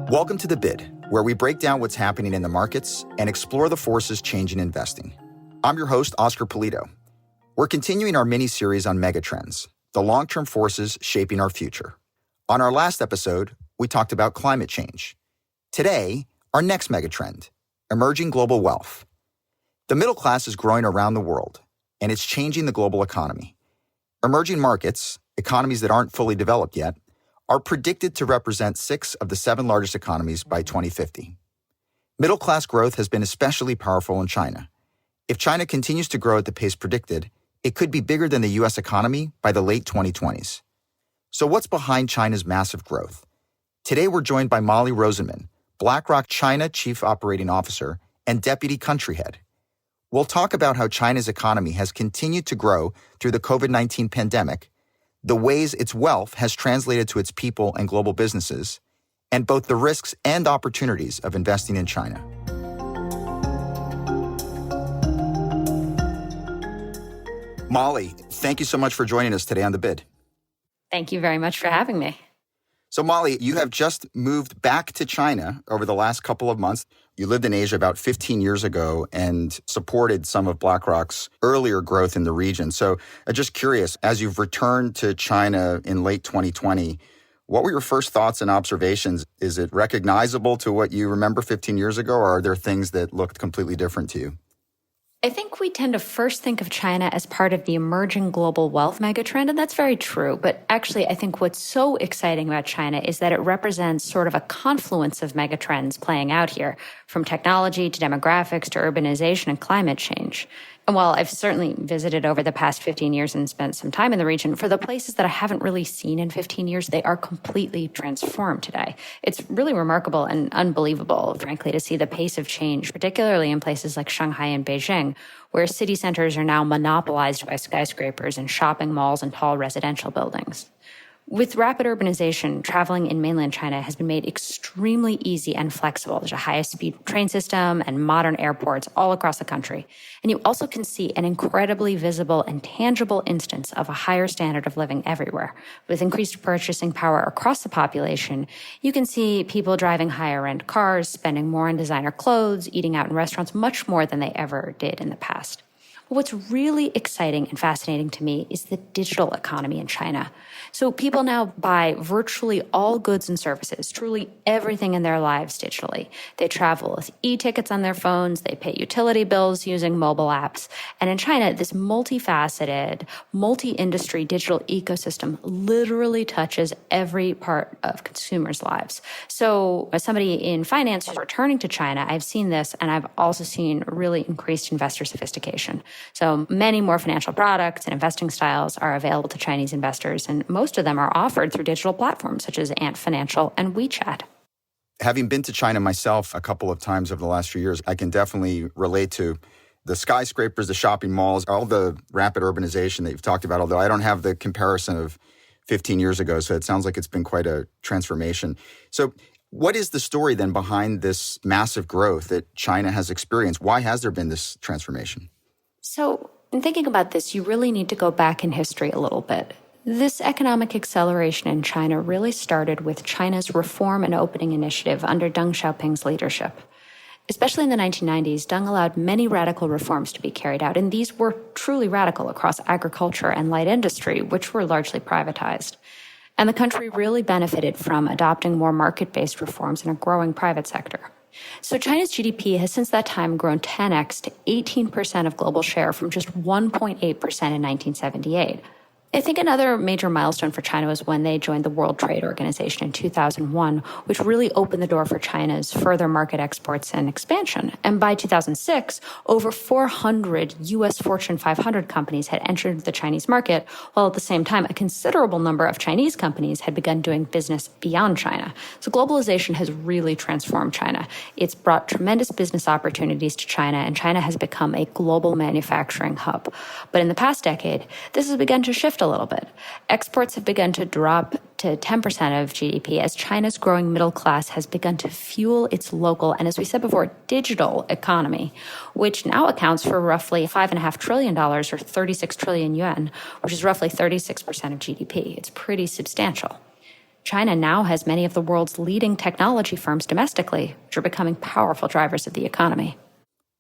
Welcome to The Bid, where we break down what's happening in the markets and explore the forces changing investing. I'm your host, Oscar Polito. We're continuing our mini-series on megatrends, the long-term forces shaping our future. On our last episode, we talked about climate change. Today, our next megatrend, emerging global wealth. The middle class is growing around the world, and it's changing the global economy. Emerging markets, economies that aren't fully developed yet, are predicted to represent 6 of the 7 largest economies by 2050. Middle-class growth has been especially powerful in China. If China continues to grow at the pace predicted, it could be bigger than the U.S. economy by the late 2020s. So what's behind China's massive growth? Today we're joined by Molly Rosenman, BlackRock China Chief Operating Officer and Deputy Country Head. We'll talk about how China's economy has continued to grow through the COVID-19 pandemic, the ways its wealth has translated to its people and global businesses, and both the risks and opportunities of investing in China. Molly, thank you so much for joining us today on The Bid. Thank you very much for having me. So Molly, you have just moved back to China over the last couple of months. You lived in Asia about 15 years ago and supported some of BlackRock's earlier growth in the region. So I'm just curious, as you've returned to China in late 2020, what were your first thoughts and observations? Is it recognizable to what you remember 15 years ago, or are there things that looked completely different to you? I think we tend to first think of China as part of the emerging global wealth megatrend, and that's very true. But actually, I think what's so exciting about China is that it represents sort of a confluence of megatrends playing out here, from technology to demographics to urbanization and climate change. And while I've certainly visited over the past 15 years and spent some time in the region, for the places that I haven't really seen in 15 years, they are completely transformed today. It's really remarkable and unbelievable, frankly, to see the pace of change, particularly in places like Shanghai and Beijing, where city centers are now monopolized by skyscrapers and shopping malls and tall residential buildings. With rapid urbanization, traveling in mainland China has been made extremely easy and flexible. There's a highest-speed train system and modern airports all across the country. And you also can see an incredibly visible and tangible instance of a higher standard of living everywhere. With increased purchasing power across the population, you can see people driving higher-end cars, spending more on designer clothes, eating out in restaurants much more than they ever did in the past. But what's really exciting and fascinating to me is the digital economy in China. So people now buy virtually all goods and services, truly everything in their lives digitally. They travel with e-tickets on their phones, they pay utility bills using mobile apps. And in China, this multifaceted, multi-industry digital ecosystem literally touches every part of consumers' lives. So as somebody in finance who's returning to China, I've seen this, and I've also seen really increased investor sophistication. So many more financial products and investing styles are available to Chinese investors, and most of them are offered through digital platforms such as Ant Financial and WeChat. Having been to China myself a couple of times over the last few years, I can definitely relate to the skyscrapers, the shopping malls, all the rapid urbanization that you've talked about, although I don't have the comparison of 15 years ago, so it sounds like it's been quite a transformation. So what is the story then behind this massive growth that China has experienced? Why has there been this transformation? So in thinking about this, you really need to go back in history a little bit. This economic acceleration in China really started with China's Reform and Opening Initiative under Deng Xiaoping's leadership. Especially in the 1990s, Deng allowed many radical reforms to be carried out, and these were truly radical across agriculture and light industry, which were largely privatized. And the country really benefited from adopting more market-based reforms in a growing private sector. So China's GDP has since that time grown 10x to 18% of global share from just 1.8% in 1978. I think another major milestone for China was when they joined the World Trade Organization in 2001, which really opened the door for China's further market exports and expansion. And by 2006, over 400 U.S. Fortune 500 companies had entered the Chinese market, while at the same time, a considerable number of Chinese companies had begun doing business beyond China. So globalization has really transformed China. It's brought tremendous business opportunities to China, and China has become a global manufacturing hub. But in the past decade, this has begun to shift a little bit. Exports have begun to drop to 10% of GDP as China's growing middle class has begun to fuel its local and, as we said before, digital economy, which now accounts for roughly $5.5 trillion or 36 trillion yuan, which is roughly 36% of GDP. It's pretty substantial. China now has many of the world's leading technology firms domestically, which are becoming powerful drivers of the economy.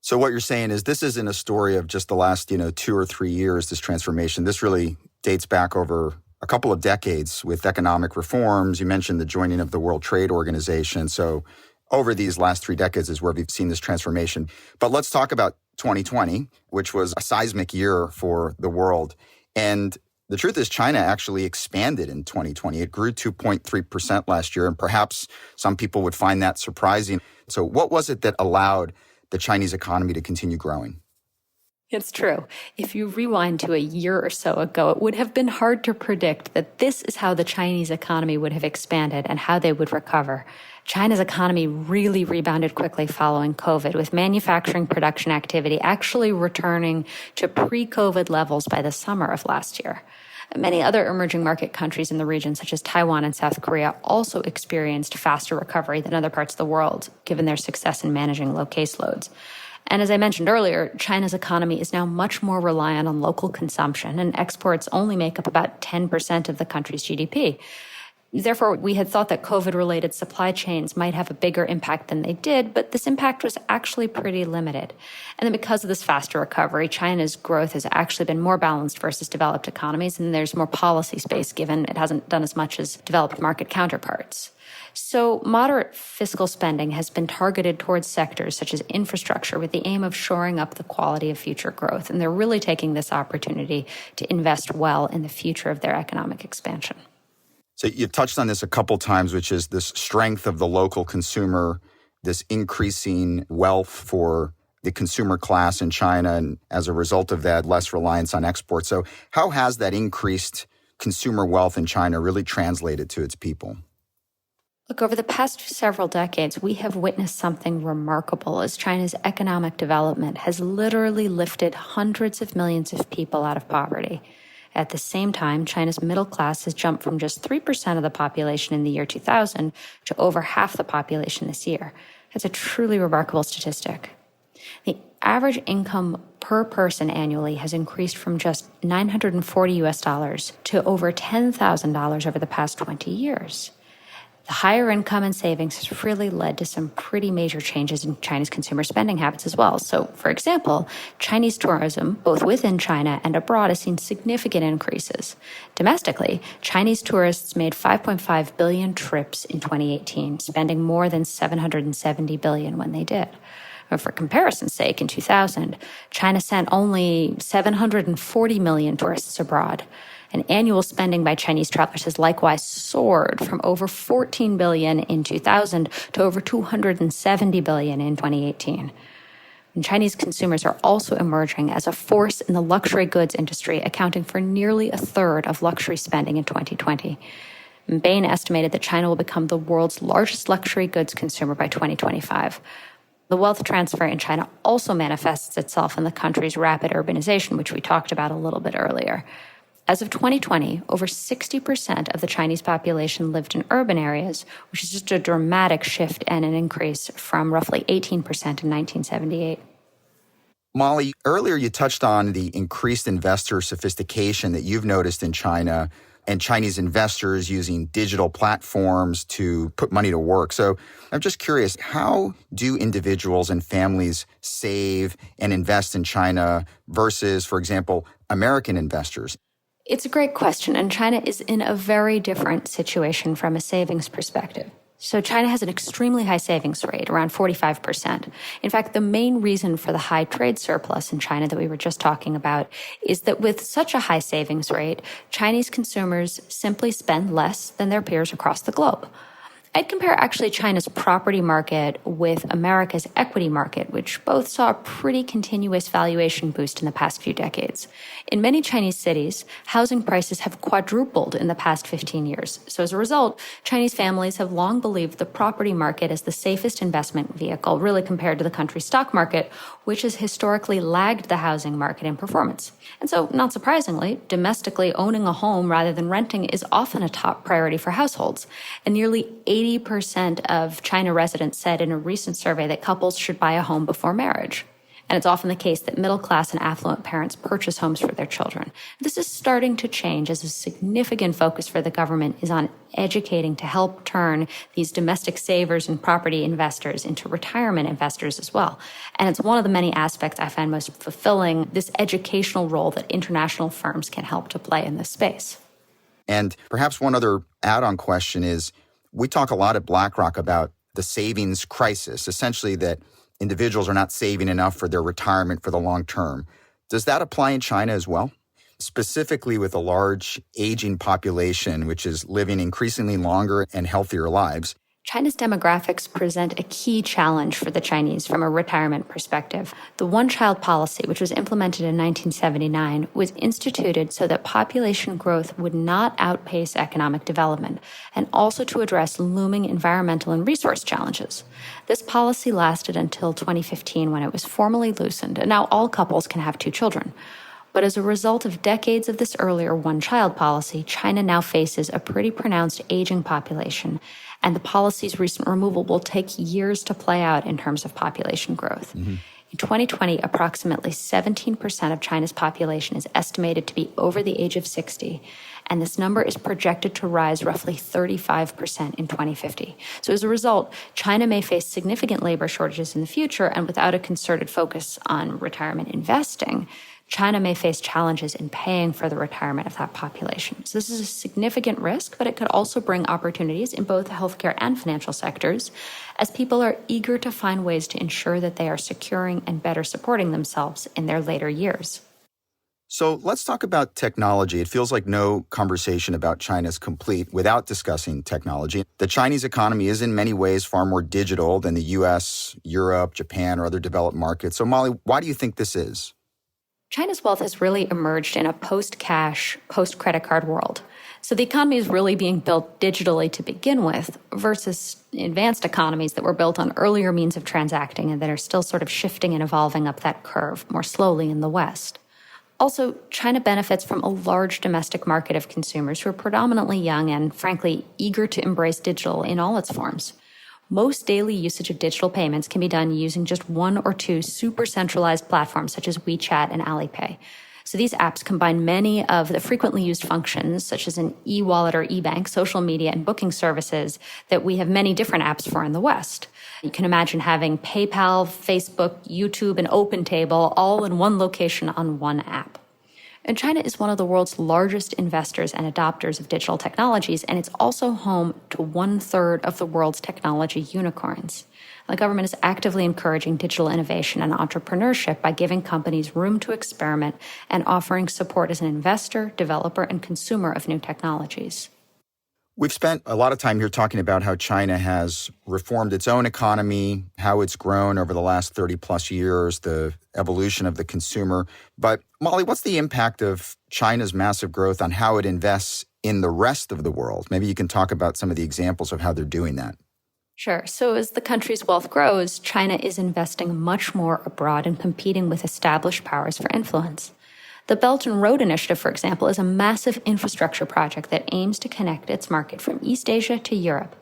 So what you're saying is this isn't a story of just the last, 2 or 3 years, this transformation. This really dates back over a couple of decades with economic reforms. You mentioned the joining of the World Trade Organization. So over these last 3 decades is where we've seen this transformation. But let's talk about 2020, which was a seismic year for the world. And the truth is China actually expanded in 2020. It grew 2.3% last year, and perhaps some people would find that surprising. So what was it that allowed the Chinese economy to continue growing? It's true. If you rewind to a year or so ago, it would have been hard to predict that this is how the Chinese economy would have expanded and how they would recover. China's economy really rebounded quickly following COVID, with manufacturing production activity actually returning to pre-COVID levels by the summer of last year. Many other emerging market countries in the region, such as Taiwan and South Korea, also experienced faster recovery than other parts of the world, given their success in managing low caseloads. And as I mentioned earlier, China's economy is now much more reliant on local consumption, and exports only make up about 10% of the country's GDP. Therefore, we had thought that COVID-related supply chains might have a bigger impact than they did, but this impact was actually pretty limited. And then because of this faster recovery, China's growth has actually been more balanced versus developed economies, and there's more policy space given it hasn't done as much as developed market counterparts. So moderate fiscal spending has been targeted towards sectors such as infrastructure with the aim of shoring up the quality of future growth. And they're really taking this opportunity to invest well in the future of their economic expansion. So you've touched on this a couple times, which is this strength of the local consumer, this increasing wealth for the consumer class in China, and as a result of that, less reliance on exports. So how has that increased consumer wealth in China really translated to its people? Look, over the past several decades, we have witnessed something remarkable as China's economic development has literally lifted hundreds of millions of people out of poverty. At the same time, China's middle class has jumped from just 3% of the population in the year 2000 to over half the population this year. That's a truly remarkable statistic. The average income per person annually has increased from just $940 to over $10,000 over the past 20 years. The higher income and savings has really led to some pretty major changes in China's consumer spending habits as well. So, for example, Chinese tourism, both within China and abroad, has seen significant increases. Domestically, Chinese tourists made 5.5 billion trips in 2018, spending more than $770 billion when they did. For comparison's sake, in 2000, China sent only 740 million tourists abroad. And annual spending by Chinese travelers has likewise soared from over $14 billion in 2000 to over $270 billion in 2018. And Chinese consumers are also emerging as a force in the luxury goods industry, accounting for nearly a third of luxury spending in 2020. And Bain estimated that China will become the world's largest luxury goods consumer by 2025. The wealth transfer in China also manifests itself in the country's rapid urbanization, which we talked about a little bit earlier. As of 2020, over 60% of the Chinese population lived in urban areas, which is just a dramatic shift and an increase from roughly 18% in 1978. Molly, earlier you touched on the increased investor sophistication that you've noticed in China and Chinese investors using digital platforms to put money to work. So I'm just curious, how do individuals and families save and invest in China versus, for example, American investors? It's a great question, and China is in a very different situation from a savings perspective. So China has an extremely high savings rate, around 45%. In fact, the main reason for the high trade surplus in China that we were just talking about is that with such a high savings rate, Chinese consumers simply spend less than their peers across the globe. I'd compare actually China's property market with America's equity market, which both saw a pretty continuous valuation boost in the past few decades. In many Chinese cities, housing prices have quadrupled in the past 15 years. So as a result, Chinese families have long believed the property market is the safest investment vehicle, really compared to the country's stock market, which has historically lagged the housing market in performance. And so, not surprisingly, domestically owning a home rather than renting is often a top priority for households. And nearly 80% of China residents said in a recent survey that couples should buy a home before marriage. And it's often the case that middle-class and affluent parents purchase homes for their children. This is starting to change as a significant focus for the government is on educating to help turn these domestic savers and property investors into retirement investors as well. And it's one of the many aspects I find most fulfilling, this educational role that international firms can help to play in this space. And perhaps one other add-on question is, we talk a lot at BlackRock about the savings crisis, essentially that individuals are not saving enough for their retirement for the long term. Does that apply in China as well? Specifically with a large aging population, which is living increasingly longer and healthier lives. China's demographics present a key challenge for the Chinese from a retirement perspective. The one-child policy, which was implemented in 1979, was instituted so that population growth would not outpace economic development, and also to address looming environmental and resource challenges. This policy lasted until 2015 when it was formally loosened, and now all couples can have 2 children. But as a result of decades of this earlier one-child policy, China now faces a pretty pronounced aging population, and the policy's recent removal will take years to play out in terms of population growth. In 2020, approximately 17% of China's population is estimated to be over the age of 60, and this number is projected to rise roughly 35% in 2050. So as a result, China may face significant labor shortages in the future, and without a concerted focus on retirement investing, China may face challenges in paying for the retirement of that population. So this is a significant risk, but it could also bring opportunities in both the healthcare and financial sectors, as people are eager to find ways to ensure that they are securing and better supporting themselves in their later years. So let's talk about technology. It feels like no conversation about China is complete without discussing technology. The Chinese economy is in many ways far more digital than the US, Europe, Japan, or other developed markets. So Molly, why do you think this is? China's wealth has really emerged in a post-cash, post-credit card world. So the economy is really being built digitally to begin with versus advanced economies that were built on earlier means of transacting and that are still sort of shifting and evolving up that curve more slowly in the West. Also, China benefits from a large domestic market of consumers who are predominantly young and, frankly, eager to embrace digital in all its forms. Most daily usage of digital payments can be done using just 1 or 2 super centralized platforms such as WeChat and Alipay. So these apps combine many of the frequently used functions, such as an e-wallet or e-bank, social media, and booking services that we have many different apps for in the West. You can imagine having PayPal, Facebook, YouTube, and OpenTable all in one location on one app. And China is one of the world's largest investors and adopters of digital technologies, and it's also home to 1/3 of the world's technology unicorns. The government is actively encouraging digital innovation and entrepreneurship by giving companies room to experiment and offering support as an investor, developer, and consumer of new technologies. We've spent a lot of time here talking about how China has reformed its own economy, how it's grown over the last 30 plus years, the evolution of the consumer. But Molly, what's the impact of China's massive growth on how it invests in the rest of the world? Maybe you can talk about some of the examples of how they're doing that. Sure. So as the country's wealth grows, China is investing much more abroad and competing with established powers for influence. The Belt and Road Initiative, for example, is a massive infrastructure project that aims to connect its market from East Asia to Europe.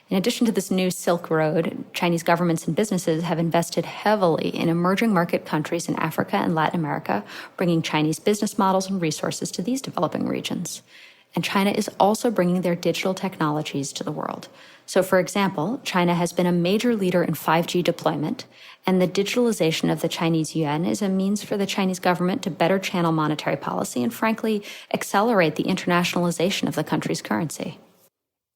In addition to this new Silk Road, Chinese governments and businesses have invested heavily in emerging market countries in Africa and Latin America, bringing Chinese business models and resources to these developing regions. And China is also bringing their digital technologies to the world. So, for example, China has been a major leader in 5G deployment, and the digitalization of the Chinese yuan is a means for the Chinese government to better channel monetary policy and, frankly, accelerate the internationalization of the country's currency.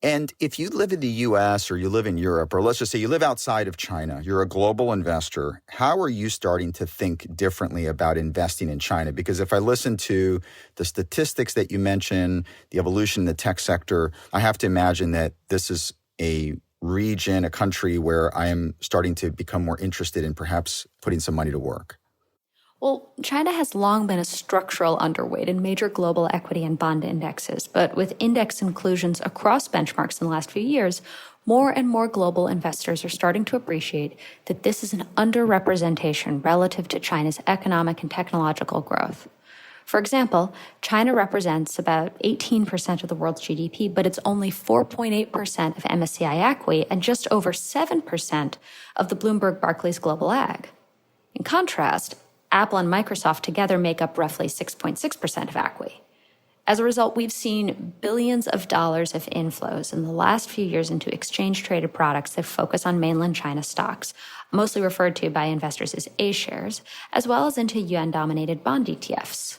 And if you live in the U.S. or you live in Europe, or let's just say you live outside of China, you're a global investor, how are you starting to think differently about investing in China? Because if I listen to the statistics that you mentioned, the evolution in the tech sector, I have to imagine that this is a region, a country where I am starting to become more interested in perhaps putting some money to work. Well, China has long been a structural underweight in major global equity and bond indexes, but with index inclusions across benchmarks in the last few years, more and more global investors are starting to appreciate that this is an underrepresentation relative to China's economic and technological growth. For example, China represents about 18% of the world's GDP, but it's only 4.8% of MSCI equity and just over 7% of the Bloomberg Barclays Global Ag. In contrast, Apple and Microsoft together make up roughly 6.6% of ACWI. As a result, we've seen billions of dollars of inflows in the last few years into exchange-traded products that focus on mainland China stocks, mostly referred to by investors as A-shares, as well as into yuan-dominated bond ETFs.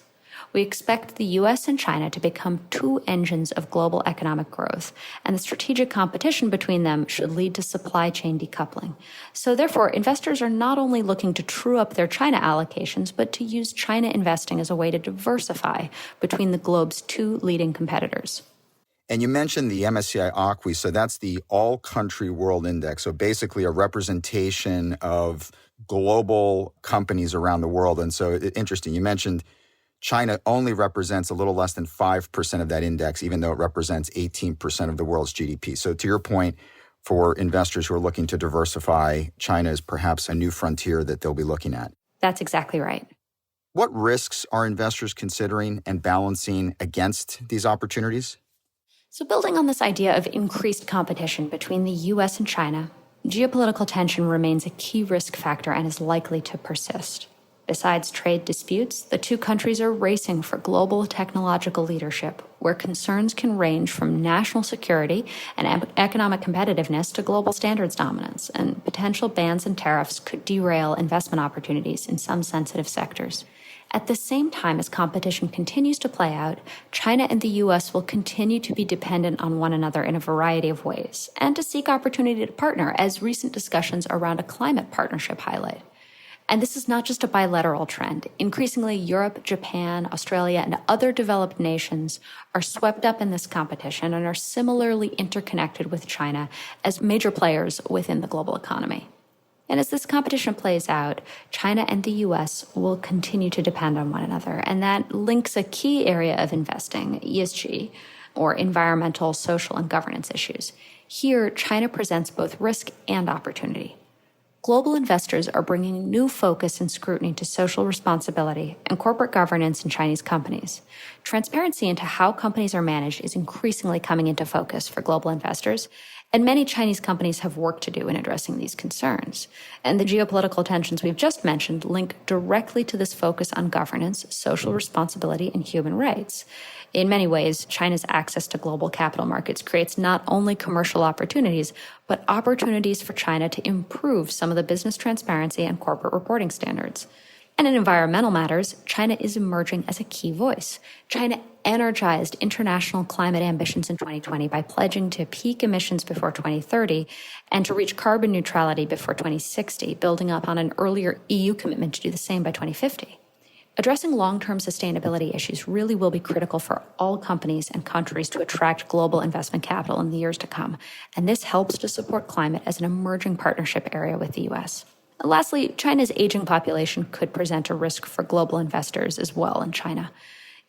We expect the US and China to become two engines of global economic growth, and the strategic competition between them should lead to supply chain decoupling. So therefore, investors are not only looking to true up their China allocations, but to use China investing as a way to diversify between the globe's two leading competitors. And you mentioned the MSCI ACWI, so that's the all-country world index, so basically a representation of global companies around the world. And so interesting, you mentioned China only represents a little less than 5% of that index, even though it represents 18% of the world's GDP. So to your point, for investors who are looking to diversify, China is perhaps a new frontier that they'll be looking at. That's exactly right. What risks are investors considering and balancing against these opportunities? So building on this idea of increased competition between the US and China, geopolitical tension remains a key risk factor and is likely to persist. Besides trade disputes, the two countries are racing for global technological leadership, where concerns can range from national security and economic competitiveness to global standards dominance, and potential bans and tariffs could derail investment opportunities in some sensitive sectors. At the same time as competition continues to play out, China and the US will continue to be dependent on one another in a variety of ways, and to seek opportunity to partner, as recent discussions around a climate partnership highlight. And this is not just a bilateral trend. Increasingly, Europe, Japan, Australia, and other developed nations are swept up in this competition and are similarly interconnected with China as major players within the global economy. And as this competition plays out, China and the US will continue to depend on one another. And that links a key area of investing, ESG, or environmental, social, and governance issues. Here, China presents both risk and opportunity. Global investors are bringing new focus and scrutiny to social responsibility and corporate governance in Chinese companies. Transparency into how companies are managed is increasingly coming into focus for global investors, and many Chinese companies have work to do in addressing these concerns. And the geopolitical tensions we've just mentioned link directly to this focus on governance, social responsibility, and human rights. In many ways, China's access to global capital markets creates not only commercial opportunities, but opportunities for China to improve some of the business transparency and corporate reporting standards. And in environmental matters, China is emerging as a key voice. China energized international climate ambitions in 2020 by pledging to peak emissions before 2030 and to reach carbon neutrality before 2060, building up on an earlier EU commitment to do the same by 2050. Addressing long-term sustainability issues really will be critical for all companies and countries to attract global investment capital in the years to come, and this helps to support climate as an emerging partnership area with the U.S. And lastly, China's aging population could present a risk for global investors as well in China.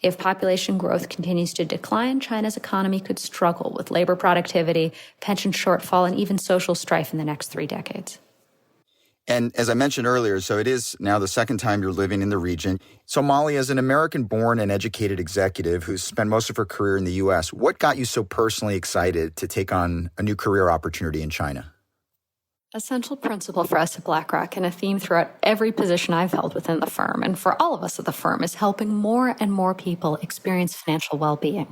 If population growth continues to decline, China's economy could struggle with labor productivity, pension shortfall, and even social strife in the next 3 decades. And as I mentioned earlier, so it is now the second time you're living in the region. So Molly, as an American-born and educated executive who's spent most of her career in the U.S., what got you so personally excited to take on a new career opportunity in China? A central principle for us at BlackRock and a theme throughout every position I've held within the firm, and for all of us at the firm, is helping more and more people experience financial well-being.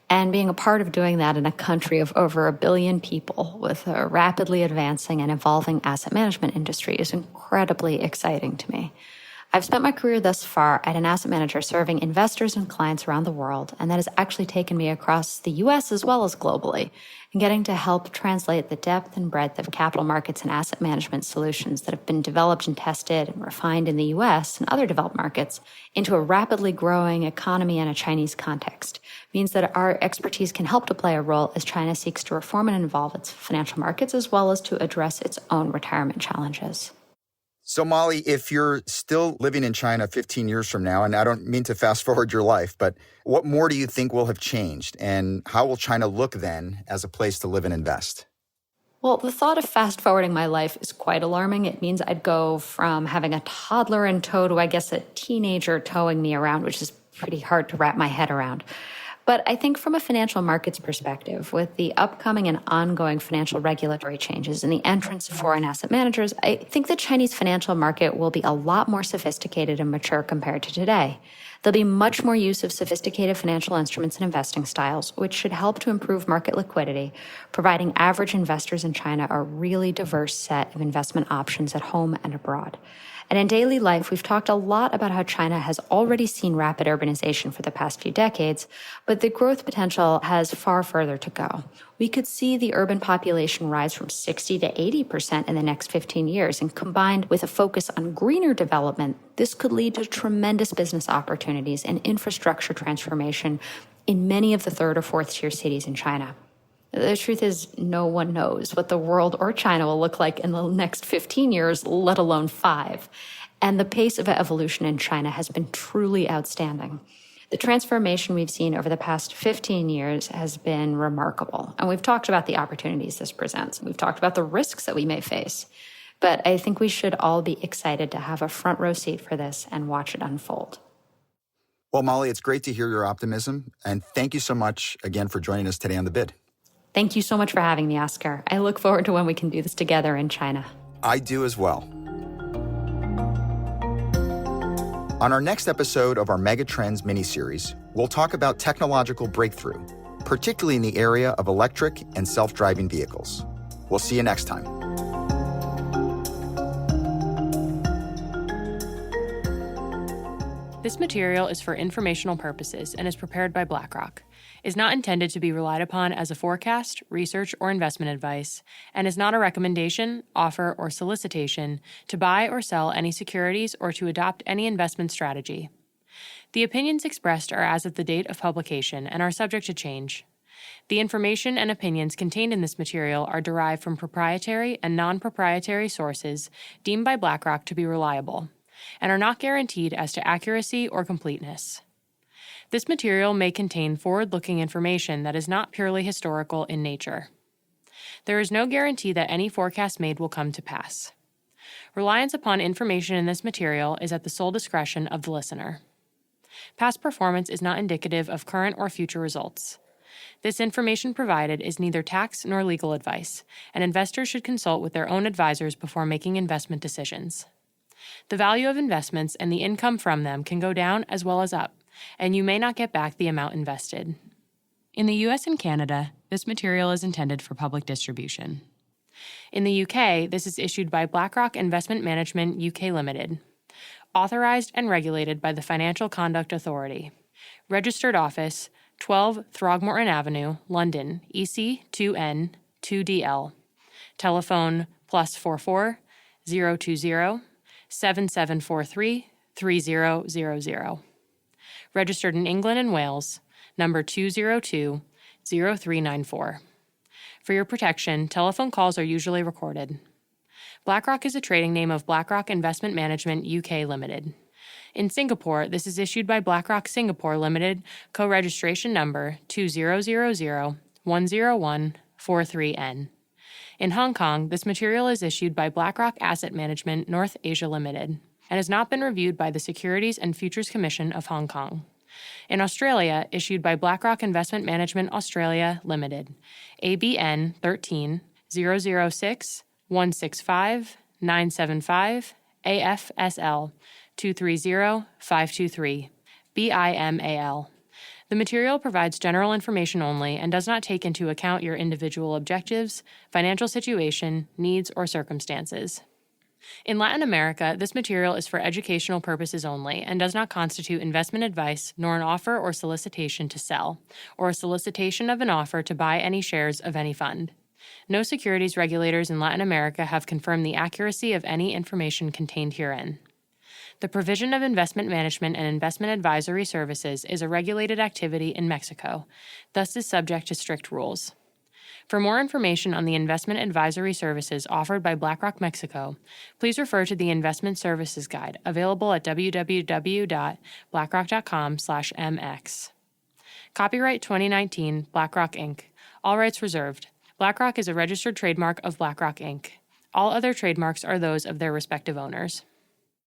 And being a part of doing that in a country of over 1 billion people with a rapidly advancing and evolving asset management industry is incredibly exciting to me. I've spent my career thus far at an asset manager serving investors and clients around the world, and that has actually taken me across the US as well as globally, and getting to help translate the depth and breadth of capital markets and asset management solutions that have been developed and tested and refined in the US and other developed markets into a rapidly growing economy in a Chinese context means that our expertise can help to play a role as China seeks to reform and evolve its financial markets as well as to address its own retirement challenges. So Molly, if you're still living in China 15 years from now, and I don't mean to fast forward your life, but what more do you think will have changed? And how will China look then as a place to live and invest? Well, the thought of fast forwarding my life is quite alarming. It means I'd go from having a toddler in tow to, I guess, a teenager towing me around, which is pretty hard to wrap my head around. But I think from a financial markets perspective, with the upcoming and ongoing financial regulatory changes and the entrance of foreign asset managers, I think the Chinese financial market will be a lot more sophisticated and mature compared to today. There'll be much more use of sophisticated financial instruments and investing styles, which should help to improve market liquidity, providing average investors in China a really diverse set of investment options at home and abroad. And in daily life, we've talked a lot about how China has already seen rapid urbanization for the past few decades, but the growth potential has far further to go. We could see the urban population rise from 60 to 80% in the next 15 years, and combined with a focus on greener development, this could lead to tremendous business opportunities and infrastructure transformation in many of the third or fourth tier cities in China. The truth is, no one knows what the world or China will look like in the next 15 years, let alone 5. And the pace of evolution in China has been truly outstanding. The transformation we've seen over the past 15 years has been remarkable. And we've talked about the opportunities this presents. We've talked about the risks that we may face. But I think we should all be excited to have a front row seat for this and watch it unfold. Well, Molly, it's great to hear your optimism. And thank you so much again for joining us today on The Bid. Thank you so much for having me, Oscar. I look forward to when we can do this together in China. I do as well. On our next episode of our Megatrends miniseries, we'll talk about technological breakthrough, particularly in the area of electric and self-driving vehicles. We'll see you next time. This material is for informational purposes and is prepared by BlackRock, is not intended to be relied upon as a forecast, research, or investment advice, and is not a recommendation, offer, or solicitation to buy or sell any securities or to adopt any investment strategy. The opinions expressed are as of the date of publication and are subject to change. The information and opinions contained in this material are derived from proprietary and non-proprietary sources deemed by BlackRock to be reliable, and are not guaranteed as to accuracy or completeness. This material may contain forward-looking information that is not purely historical in nature. There is no guarantee that any forecast made will come to pass. Reliance upon information in this material is at the sole discretion of the listener. Past performance is not indicative of current or future results. This information provided is neither tax nor legal advice, and investors should consult with their own advisors before making investment decisions. The value of investments and the income from them can go down as well as up, and you may not get back the amount invested. In the US and Canada, this material is intended for public distribution. In the UK, this is issued by BlackRock Investment Management UK Limited, authorized and regulated by the Financial Conduct Authority. Registered office, 12 Throgmorton Avenue, London, EC 2N 2DL. Telephone +44 020 7743 3000. Registered in England and Wales, number 202 0394. For your protection, telephone calls are usually recorded. BlackRock is a trading name of BlackRock Investment Management UK Limited. In Singapore, this is issued by BlackRock Singapore Limited, co-registration number 2000110143N. In Hong Kong, this material is issued by BlackRock Asset Management North Asia Limited and has not been reviewed by the Securities and Futures Commission of Hong Kong. In Australia, issued by BlackRock Investment Management Australia Limited, ABN 13 006 165 975 AFSL 230 523 BIMAL. The material provides general information only and does not take into account your individual objectives, financial situation, needs, or circumstances. In Latin America, this material is for educational purposes only and does not constitute investment advice nor an offer or solicitation to sell, or a solicitation of an offer to buy any shares of any fund. No securities regulators in Latin America have confirmed the accuracy of any information contained herein. The provision of investment management and investment advisory services is a regulated activity in Mexico, thus is subject to strict rules. For more information on the investment advisory services offered by BlackRock Mexico, please refer to the Investment Services Guide, available at www.blackrock.com/mx. Copyright 2019, BlackRock Inc. All rights reserved. BlackRock is a registered trademark of BlackRock Inc. All other trademarks are those of their respective owners.